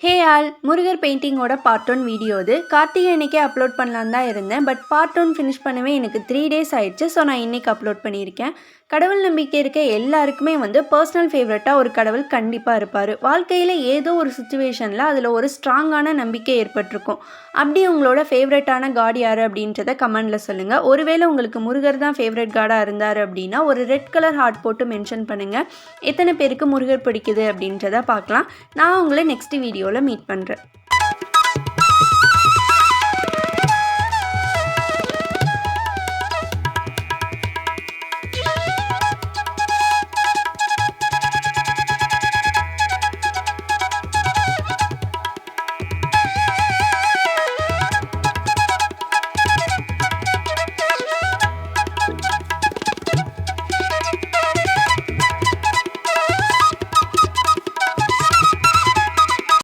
ஹே all Murugar பெயிண்டிங்கோட part 1 video இது. கார்த்திகை அன்னைக்கே அப்லோட் பண்ணலான்னு தான் இருந்தேன். பட் பார்ட் 1 ஃபினிஷ் பண்ணவே எனக்கு 3 டேஸ் ஆயிடுச்சு. ஸோ நான் இன்றைக்கி அப்லோட் பண்ணியிருக்கேன். கடவுள் நம்பிக்கை இருக்க எல்லாருக்குமே பர்சனல் ஃபேவரட்டாக ஒரு கடவுள் கண்டிப்பாக இருப்பார். வாழ்க்கையில் ஏதோ ஒரு சுச்சுவேஷனில் அதில் ஒரு ஸ்ட்ராங்கான நம்பிக்கை ஏற்பட்டிருக்கும். அப்படி உங்களோட ஃபேவரட்டான காட் யார் அப்படின்றத கமெண்டில் சொல்லுங்கள். ஒருவேளை உங்களுக்கு முருகர் தான் ஃபேவரட் காடாக இருந்தார் அப்படின்னா ஒரு ரெட் கலர் ஹார்ட் போட்டு மென்ஷன் பண்ணுங்கள். எத்தனை பேருக்கு முருகர் பிடிக்குது அப்படின்றத பார்க்கலாம். நான் உங்களை நெக்ஸ்ட் வீடியோவில் மீட் பண்ணுறேன்.